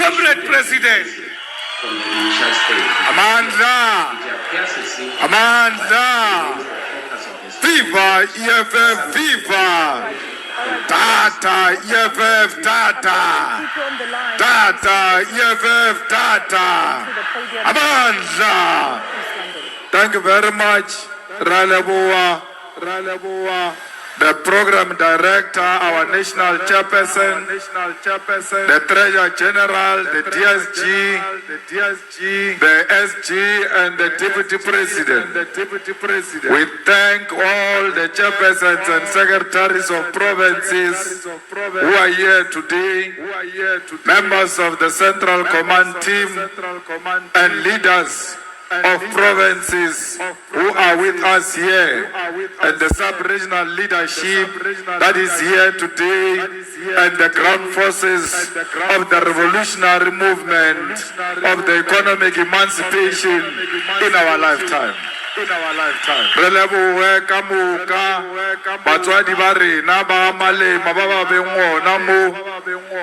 Comrade President. Amandla. Viva EFF, viva. Data, EFF, data. Data, EFF, data. Amandla. Thank you very much. Raleboa. The program director, our national chairperson, the treasurer general, the DSG, the SG, and the deputy president. We thank all the chairpersons and secretaries of provinces who are here today, members of the central command team, and leaders of provinces who are with us here, and the sub-regional leadership that is here today, and the ground forces of the revolutionary movement of the economic emancipation in our lifetime. Re lebohe ka moka batswadi ba rena ba Malema ba ba beng gona mo,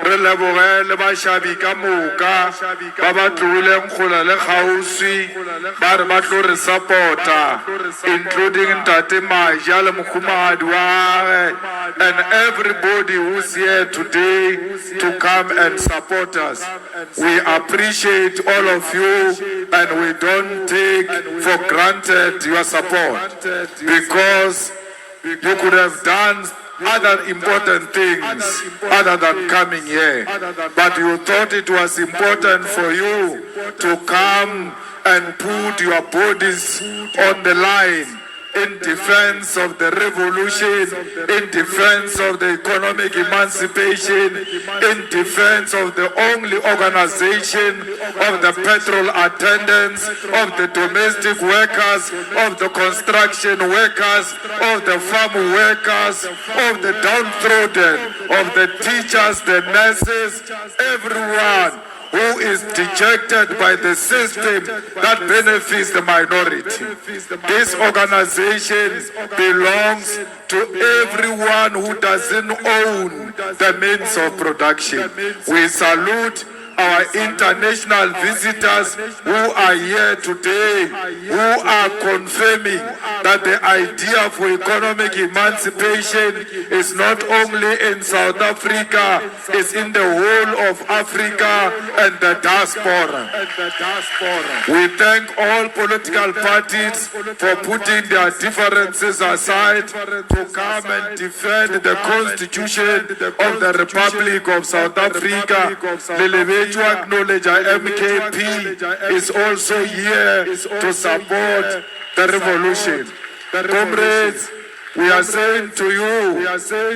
re lebohe le bashabi ka moka ba ba tloleng kgola le kgauswi ba re ba tlo re supporta, including Ntate Maja le mokhumadi wa and everybody who's here today to come and support us. We appreciate all of you, and we don't take for granted your support, because you could have done other important things other than coming here, but you thought it was important for you to come and put your bodies on the line in defense of the revolution, in defense of the economic emancipation, in defense of the only organization of the petrol attendants, of the domestic workers, of the construction workers, of the farm workers, of the downtrodden, of the teachers, the nurses, everyone who is dejected by the system that benefits the minority. This organization belongs to everyone who doesn't own the means of production. We salute our international visitors who are here today, who are confirming that the idea for economic emancipation is not only in South Africa, it's in the whole of Africa and the diaspora. We thank all political parties for putting their differences aside to come and defend the Constitution of the Republic of South Africa. To acknowledge our MKP is also here to support the revolution. Comrades, we are saying to you,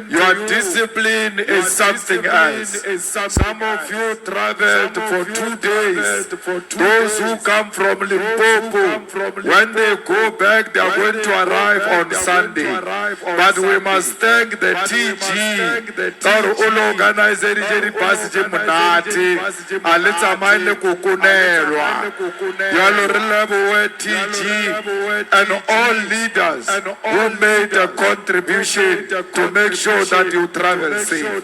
your discipline is something else. Some of you traveled for 2 days. Those who come from Limpopo, when they go back, they are going to arrive on Sunday. But we must thank the TG that all organized the passage monate. Aleta maile kukunelwa. Yalo relabo TG and all leaders who made a contribution to make sure that you travel safe.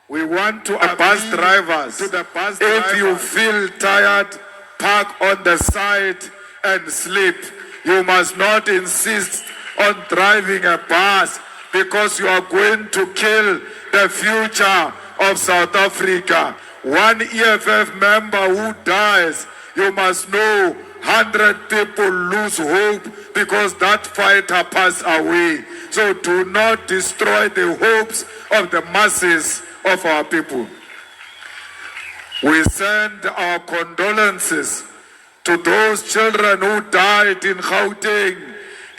We want to bus drivers. If you feel tired, park on the side and sleep. You must not insist on driving a bus, because you are going to kill the future of South Africa. One EFF member who dies, you must know 100 people lose hope because that fighter passed away. So do not destroy the hopes of the masses of our people. We send our condolences to those children who died in Gauteng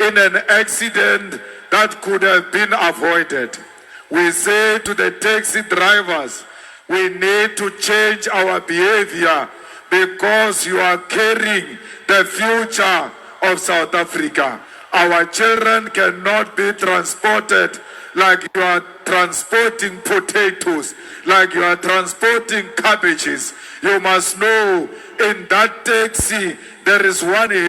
in an accident that could have been avoided. We say to the taxi drivers, we need to change our behavior, because you are carrying the future of South Africa. Our children cannot be transported like you are transporting potatoes, like you are transporting cabbages. You must know, in that taxi, there is one.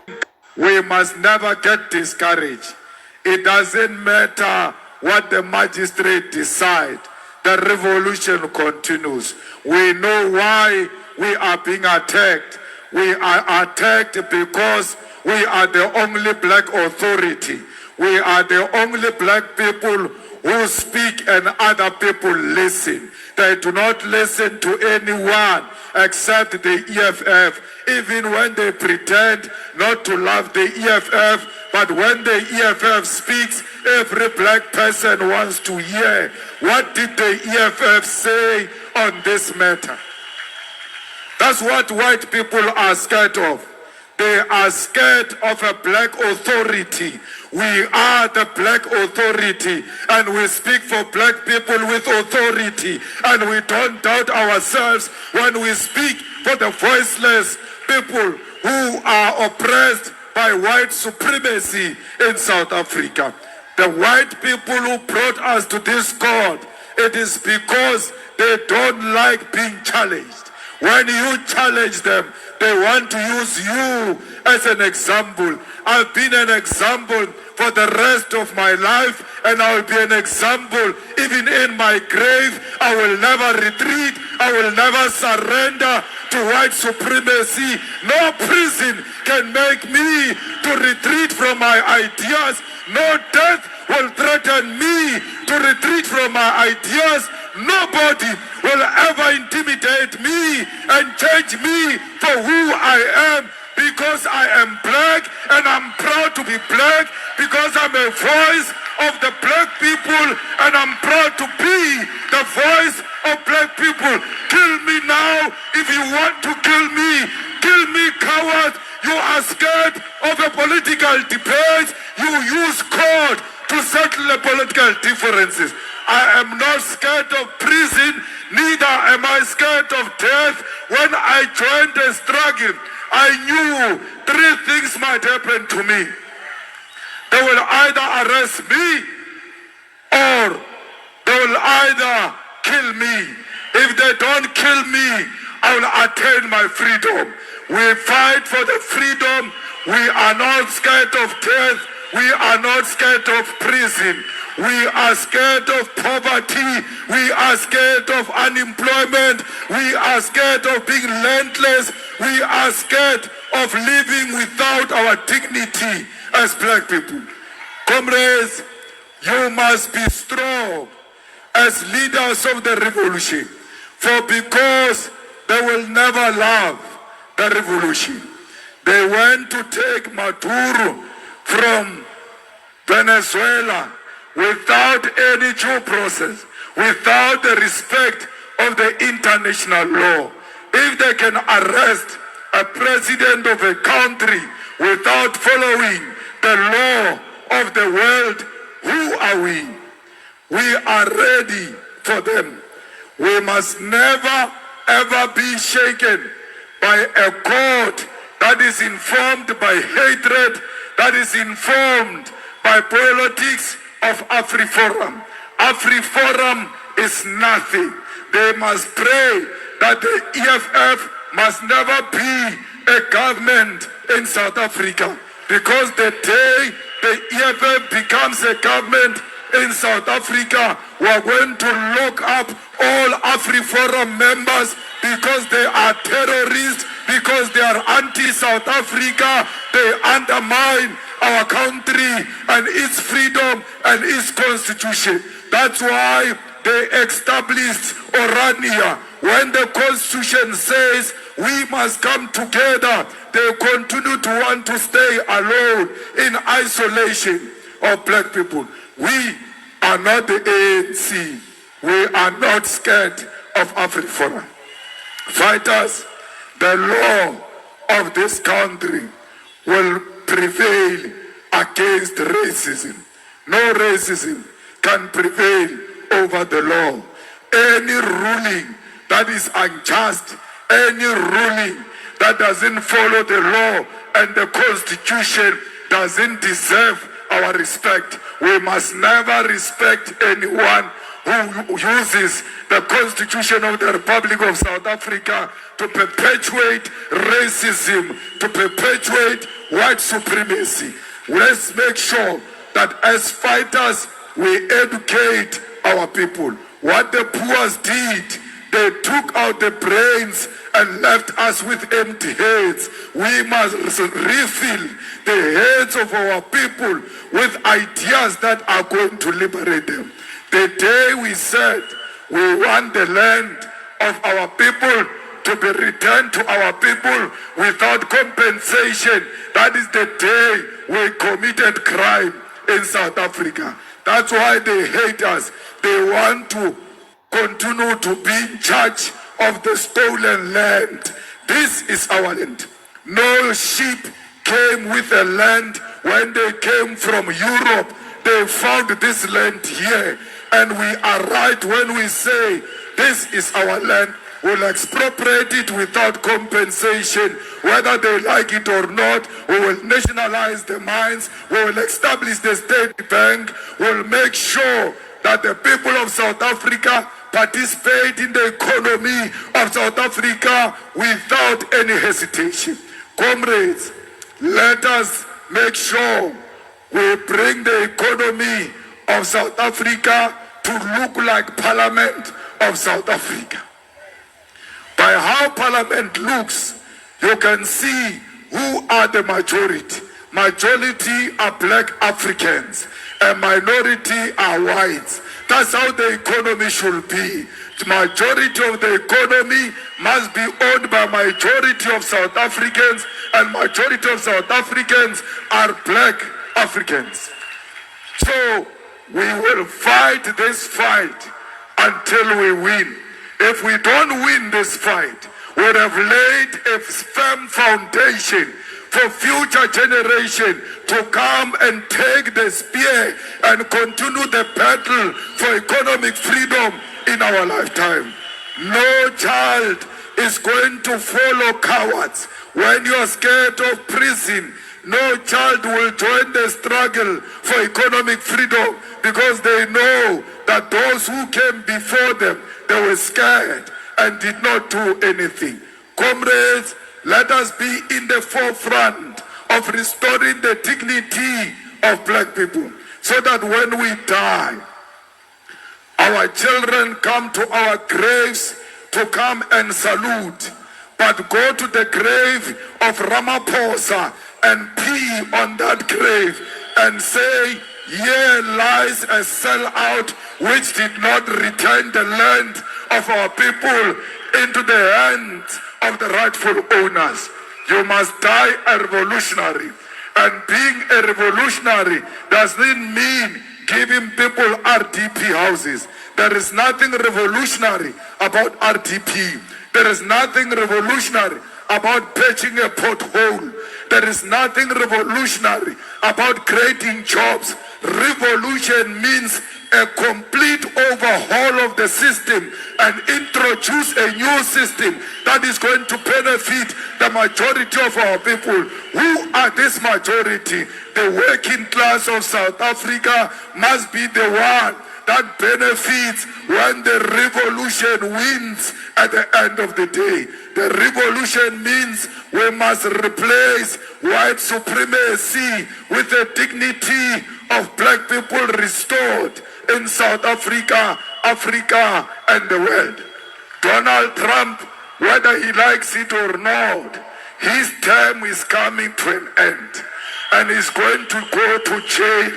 We must never get discouraged. It doesn't matter what the magistrate decides. the revolution continues. We know why we are being attacked. We are attacked because we are the only black authority. We are the only black people who speak and other people listen. They do not listen to anyone except the EFF, even when they pretend not to love the EFF. But when the EFF speaks, every black person wants to hear. What did the EFF say on this matter? That's what white people are scared of. They are scared of a black authority. We are the black authority, and we speak for black people with authority, and we don't doubt ourselves when we speak for the voiceless people who are oppressed by white supremacy in South Africa. The white people who brought us to this court, it is because they don't like being challenged. When you challenge them, they want to use you as an example. I've been an example for the rest of my life, and I will be an example even in my grave. I will never retreat. I will never surrender to white supremacy. No prison can make me to retreat from my ideas. No death will threaten me to retreat from my ideas. Nobody will ever intimidate me and change me for who I am, because I am black, and I'm proud to be black, because I'm a voice of the black people, and I'm proud to be the voice of black people. Kill me now if you want to kill me. Kill me, coward. You are scared of a political debate. You use court to settle the political differences. I am not scared of prison, neither am I scared of death. When I joined the struggle, I knew three things might happen to me. They will either arrest me, or they will either kill me. If they don't kill me, I will attain my freedom. We fight for the freedom. We are not scared of death. We are not scared of prison. We are scared of poverty. We are scared of unemployment. We are scared of being landless. We are scared of living without our dignity as black people. Comrades, you must be strong as leaders of the revolution, for because they will never love the revolution. They went to take Maduro from Venezuela without any due process, without the respect of the international law. If they can arrest a president of a country without following the law of the world, who are we? We are ready for them. We must never ever be shaken by a court that is informed by hatred, that is informed by politics of AFRIFORUM. AFRIFORUM is nothing. They must pray that the EFF must never be a government in South Africa, because the day the EFF becomes a government in South Africa, we are going to lock up all AFRIFORUM members because they are terrorists, because they are anti-South Africa. They undermine our country and its freedom and its constitution. That's why they established Orania. When the constitution says we must come together, they continue to want to stay alone in isolation of black people. We are not the ANC. We are not scared of AFRIFORUM. Fighters, the law of this country will prevail against racism. No racism can prevail over the law. Any ruling that is unjust, any ruling that doesn't follow the law and the Constitution doesn't deserve our respect. We must never respect anyone who uses the Constitution of the Republic of South Africa to perpetuate racism, to perpetuate white supremacy. Let's make sure that as fighters we educate our people. what the poors did. They took out the brains and left us with empty heads. We must refill the heads of our people with ideas that are going to liberate them. The day we said we want the land of our people to be returned to our people without compensation, that is the day we committed crime in South Africa. That's why they hate us. They want to continue to be in charge of the stolen land. This is our land. No sheep came with the land when they came from Europe. They found this land here. And we are right when we say this is our land. We'll expropriate it without compensation, whether they like it or not. We will nationalize the mines. We will establish the state bank. We'll make sure that the people of South Africa participate in the economy of South Africa without any hesitation. Comrades, let us make sure we bring the economy of South Africa to look like Parliament of South Africa. By how Parliament looks, you can see who are the majority. Majority are black Africans, a minority are whites. That's how the economy should be. The majority of the economy must be owned by majority of South Africans, and majority of South Africans are black Africans. So we will fight this fight until we win. If we don't win this fight, we have laid a firm foundation for future generation to come and take the spear and continue the battle for economic freedom in our lifetime. No child is going to follow cowards. When you're scared of prison, no child will join the struggle for economic freedom, because they know that those who came before them, they were scared and did not do anything. Comrades, let us be in the forefront of restoring the dignity of black people, so that when we die, our children come to our graves to come and salute, but go to the grave of Ramaphosa and pee on that grave and say, here lies a sellout which did not return the land of our people into the hands of the rightful owners. You must die a revolutionary. And being a revolutionary doesn't mean giving people RDP houses. There is nothing revolutionary about RDP. There is nothing revolutionary about patching a pothole. There is nothing revolutionary about creating jobs. Revolution means a complete overhaul of the system and introduce a new system that is going to benefit the majority of our people. Who are this majority? The working class of South Africa must be the one that benefits when the revolution wins at the end of the day. The revolution means we must replace white supremacy with the dignity of black people restored in South Africa, Africa, and the world. Donald Trump, whether he likes it or not, his term is coming to an end, and he's going to go to jail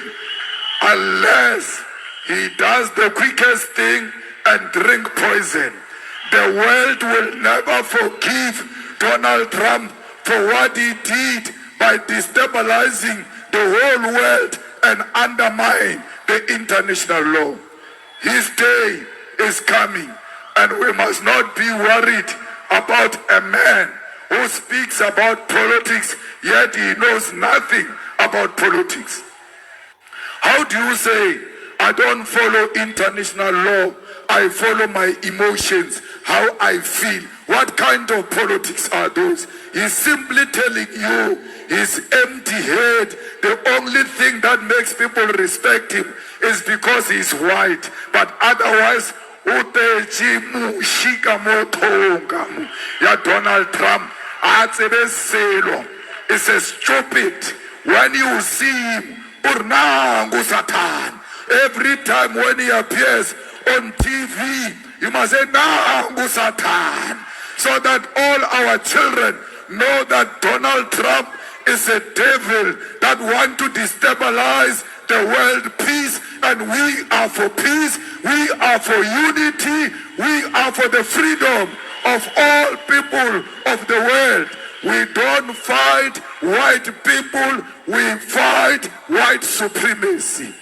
unless he does the quickest thing and drink poison. The world will never forgive Donald Trump for what he did by destabilizing the whole world and undermine the international law. His day is coming, and we must not be worried about a man who speaks about politics, yet he knows nothing about politics. How do you say, I don't follow international law, I follow my emotions, how I feel? What kind of politics are those? He's simply telling you his empty head. The only thing that makes people respect him is because he's white. But otherwise, ya Donald Trump, it's a stupid. When you see him, every time when he appears, on TV, you must say, "Nangu Satan," so that all our children know that Donald Trump is a devil that wants to destabilize the world peace, and we are for peace, we are for unity, we are for the freedom of all people of the world. We don't fight white people, we fight white supremacy.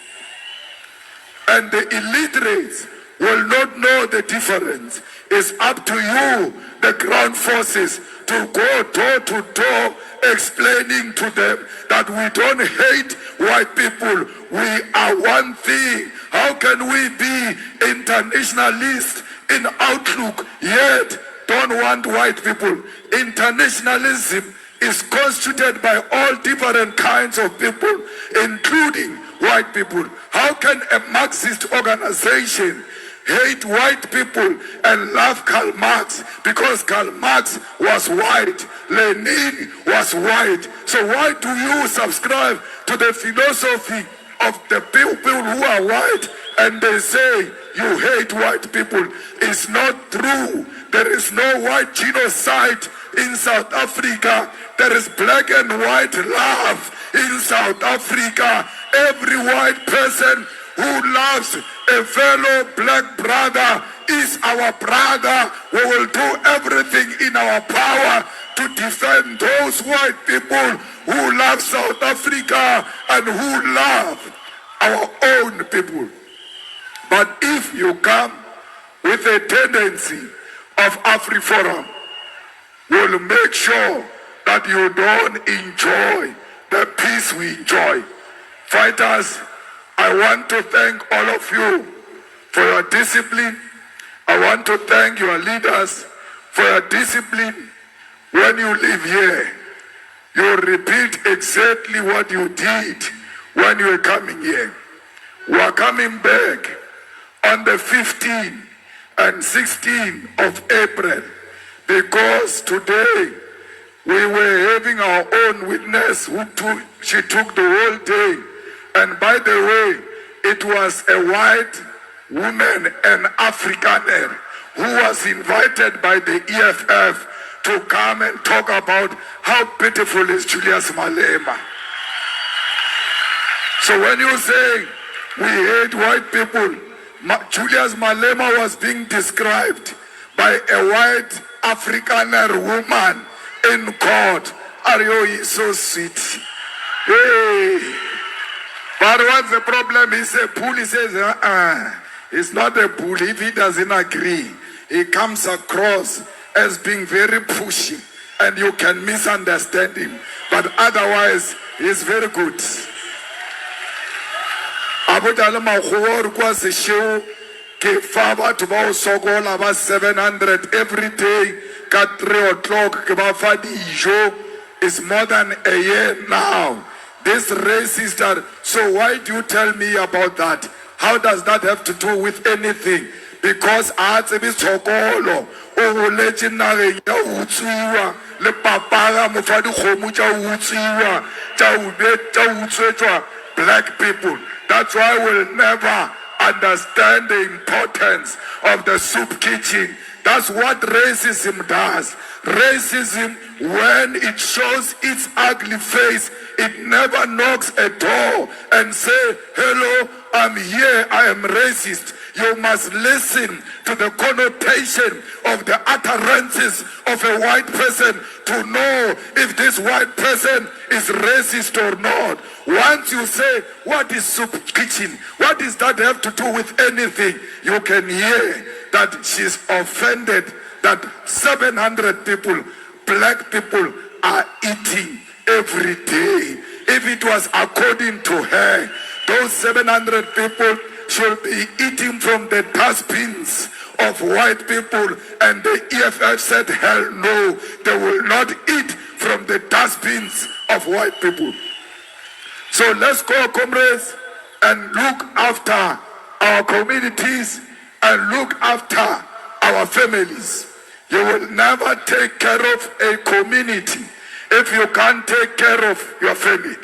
And the illiterates will not know the difference. It's up to you, the ground forces, to go door to door explaining to them that we don't hate white people. We are one thing. How can we be internationalists in outlook yet don't want white people? Internationalism is constituted by all different kinds of people, including white people. How can a Marxist organization hate white people and love Karl Marx? Because Karl Marx was white, Lenin was white. So why do you subscribe to the philosophy of the people who are white and they say you hate white people? It's not true. There is no white genocide in South Africa. There is black and white love in South Africa. Every white person who loves a fellow black brother is our brother. We will do everything in our power to defend those white people who love South Africa and who love our own people. But if you come with a tendency of AFRIFORUM, we'll make sure that you don't enjoy the peace we enjoy. Fighters, I want to thank all of you for your discipline. I want to thank your leaders for your discipline. When you live here, you repeat exactly what you did when you were coming here. We are coming back on the 15th and 16th of April because today we were having our own witness she took the whole day. And by the way, it was a white woman, an Afrikaner, who was invited by the EFF to come and talk about how beautiful is Julius Malema. So when you say we hate white people, Julius Malema was being described by a white Afrikaner woman in court. Ario is so sweet. Hey. But what's the problem? He's a bull. He says, it's not a bull. If he doesn't agree, he comes across as being very pushy and you can misunderstand him. But otherwise, he's very good. Ke 700 every day. 3 o'clock. It's more than a year now. This racist are, so why do you tell me about that? How does that have to do with anything? Because Atsebisokolo, oh legendary Yautsuwa, Le Papa Mufadi Homucha Utsuwa, black people. That's why we'll never understand the importance of the soup kitchen. That's what racism does. Racism, when it shows its ugly face, it never knocks a door and say, hello, I'm here, I am racist. You must listen to the connotation of the utterances of a white person to know if this white person is racist or not. Once you say, what is soup kitchen? What does that have to do with anything? You can hear that she's offended that 700 people, black people, are eating every day. If it was according to her, those 700 people should be eating from the dustbins of white people, and the EFF said, hell no, they will not eat from the dustbins of white people. So let's go, comrades, and look after our communities and look after our families. You will never take care of a community if you can't take care of your family.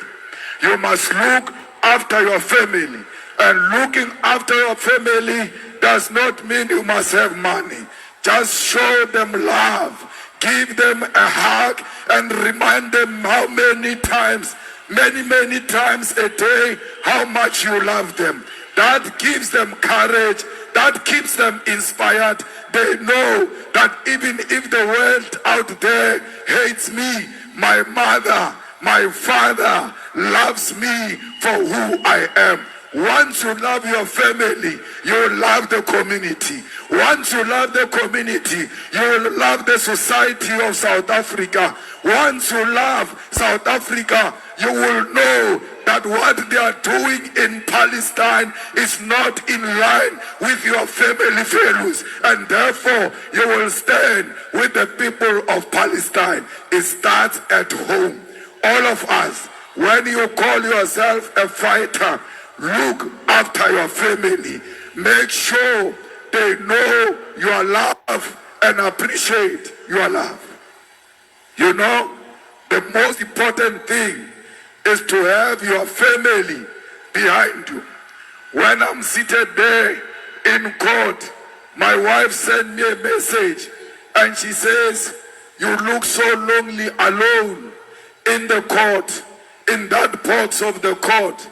You must look after your family. And looking after your family does not mean you must have money. Just show them love. Give them a hug and remind them how many times, many times a day, how much you love them. That gives them courage. That keeps them inspired. They know that even if the world out there hates me, my mother, my father loves me for who I am. Once you love your family, you love the community. Once you love the community, you love the society of South Africa. Once you love South Africa, you will know that what they are doing in Palestine is not in line with your family values, and therefore you will stand with the people of Palestine. It starts at home. All of us, when you call yourself a fighter, look after your family. Make sure they know your love and appreciate your love. You know, the most important thing is to have your family behind you. When I'm seated there in court, my wife sent me a message and she says, "You look so lonely alone in the court, in that box of the court."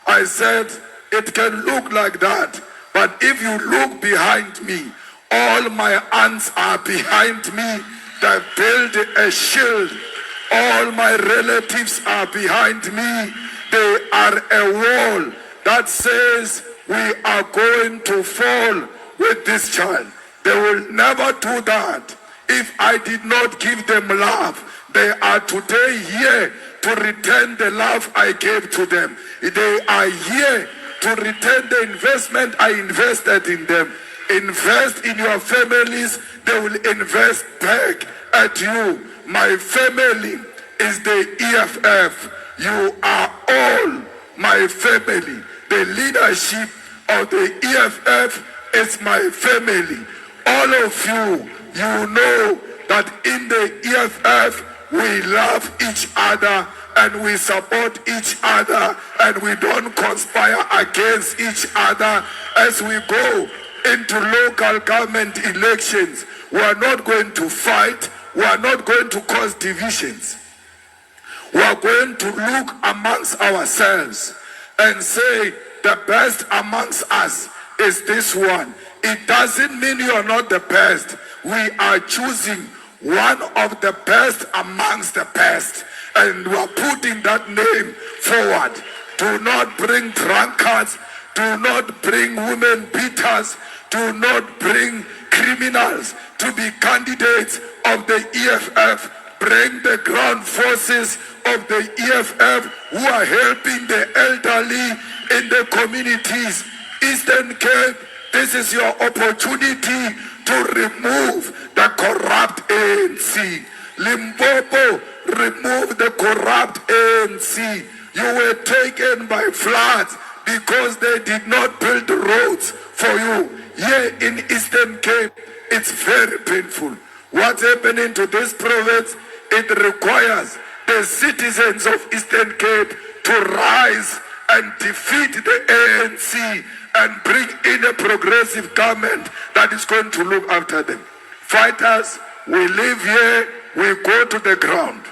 I said, "It can look like that, but if you look behind me, all my aunts are behind me. They built a shield. All my relatives are behind me. They are a wall that says we are going to fall with this child. They will never do that if I did not give them love. They are today here to return the love I gave to them. They are here to return the investment I invested in them. Invest in your families, they will invest back at you. My family is the EFF. You are all my family. The leadership of the EFF is my family. All of you, you know that in the EFF we love each other and we support each other and we don't conspire against each other as we go into local government elections. We are not going to fight. We are not going to cause divisions. We are going to look amongst ourselves and say the best amongst us is this one. It doesn't mean you are not the best. We are choosing one of the best amongst the best, and we are putting that name forward. Do not bring drunkards. Do not bring women beaters. Do not bring criminals to be candidates of the EFF. Bring the ground forces of the EFF who are helping the elderly in the communities. Eastern Cape, this is your opportunity to remove the corrupt ANC. Limpopo, remove the corrupt ANC. You were taken by floods because they did not build roads for you. Here in Eastern Cape, it's very painful. What's happening to this province? It requires the citizens of Eastern Cape to rise and defeat the ANC and bring in a progressive government that is going to look after them. Fighters, we live here, we go to the ground.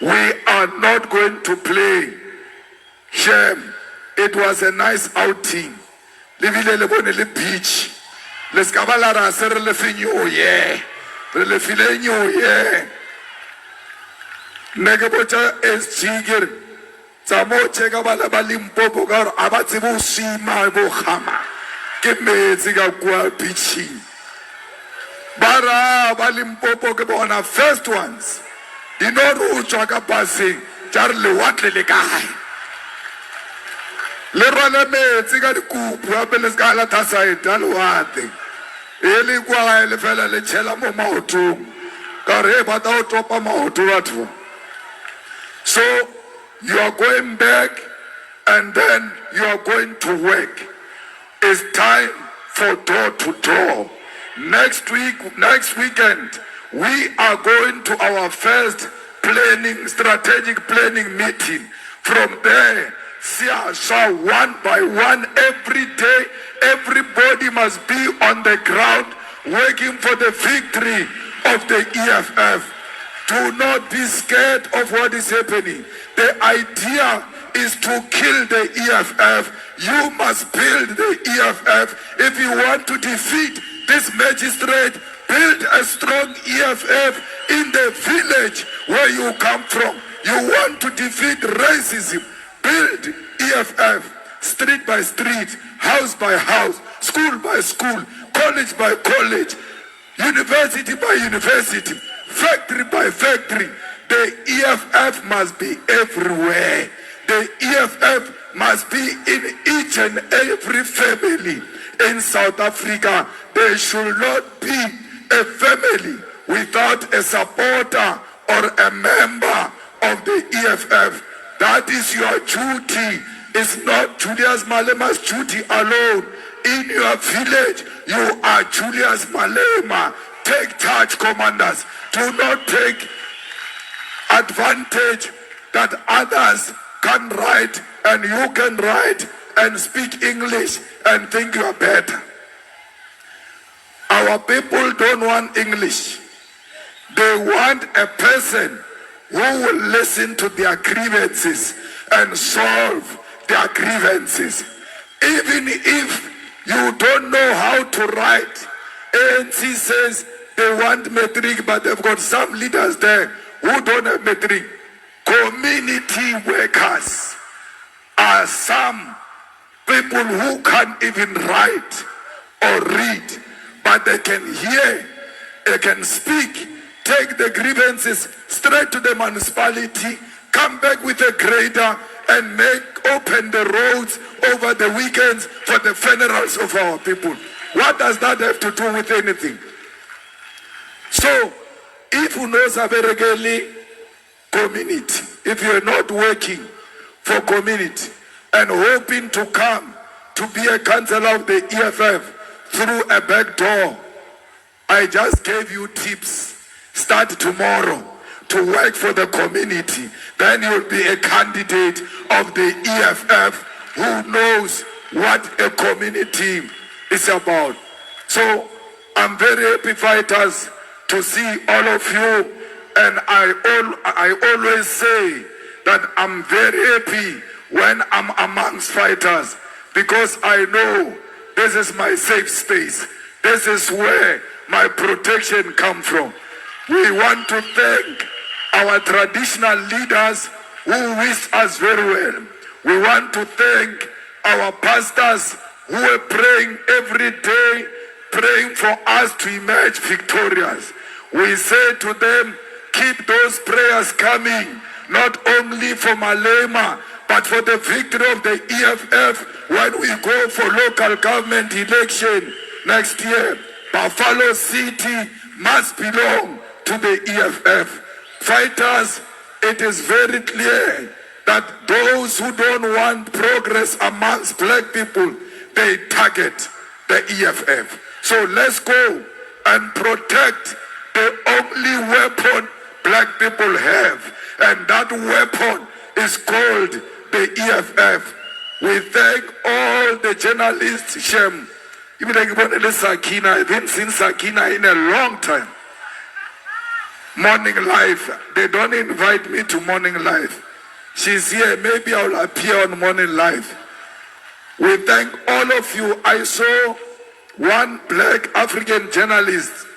We are not going to play shame. It was a nice outing. Livile le bone le beach. Le skabala ra se re le finyo ye. Re le filenyo ye. Neke bocha es chigir. Tsamo cheka bala ba Limpopo ka re a ba tsebo sima bo khama. Ke metsi ka kwa beaching. Bara ba Limpopo ke bona first ones. Dinoru tswa ka passing. Tjar le watle le kae. Le rwale metsi ka dikupu hape le ska la thasaeta le wate e le kwa le fela le tshela mo maotong ka re ba ta o topa maoto batho. So you are going back and then you are going to work. It's time for door to door. Next weekend we are going to our first strategic planning meeting. From there So one by one, every day, everybody must be on the ground working for the victory of the EFF. Do not be scared of what is happening. The idea is to kill the EFF. You must build the EFF. If you want to defeat this magistrate, build a strong EFF in the village where you come from. You want to defeat racism, build EFF, street by street, house by house, school by school, college by college, university by university, factory by factory. The EFF must be everywhere. The EFF must be in each and every family in South Africa. There should not be a family without a supporter or a member of the EFF. That is your duty. It's not Julius Malema's duty alone. In your village, you are Julius Malema. Take charge, commanders. Do not take advantage that others can write and you can write and speak English and think you are better. Our people don't want English. They want a person who will listen to their grievances and solve their grievances. Even if you don't know how to write, ANC says they want metric, but they've got some leaders there who don't have metric. Community workers are some people who can't even write or read, but they can hear, they can speak, take the grievances straight to the municipality, come back with a grader and open the roads over the weekends for the funerals of our people. What does that have to do with anything? So, if you know Saberegeli community, if you're not working for community and hoping to come to be a councillor of the EFF through a back door, I just gave you tips. Start tomorrow to work for the community. Then you'll be a candidate of the EFF who knows what a community is about. So I'm very happy, fighters, to see all of you. And I always say that I'm very happy when I'm amongst fighters, because I know this is my safe space. This is where my protection comes from. We want to thank our traditional leaders who wish us very well. We want to thank our pastors who are praying every day, praying for us to emerge victorious. We say to them, keep those prayers coming, not only for Malema, but for the victory of the EFF when we go for local government election next year. Buffalo City must belong to the EFF. Fighters, it is very clear that those who don't want progress amongst black people, they target the EFF. So let's go and protect the only weapon black people have, and that weapon is called the EFF. We thank all the journalists. Shem, even Sakina, I haven't seen Sakina in a long time. Morning Live, they don't invite me to Morning Live. She's here, maybe I'll appear on Morning Live. We thank all of you. I saw one black African journalist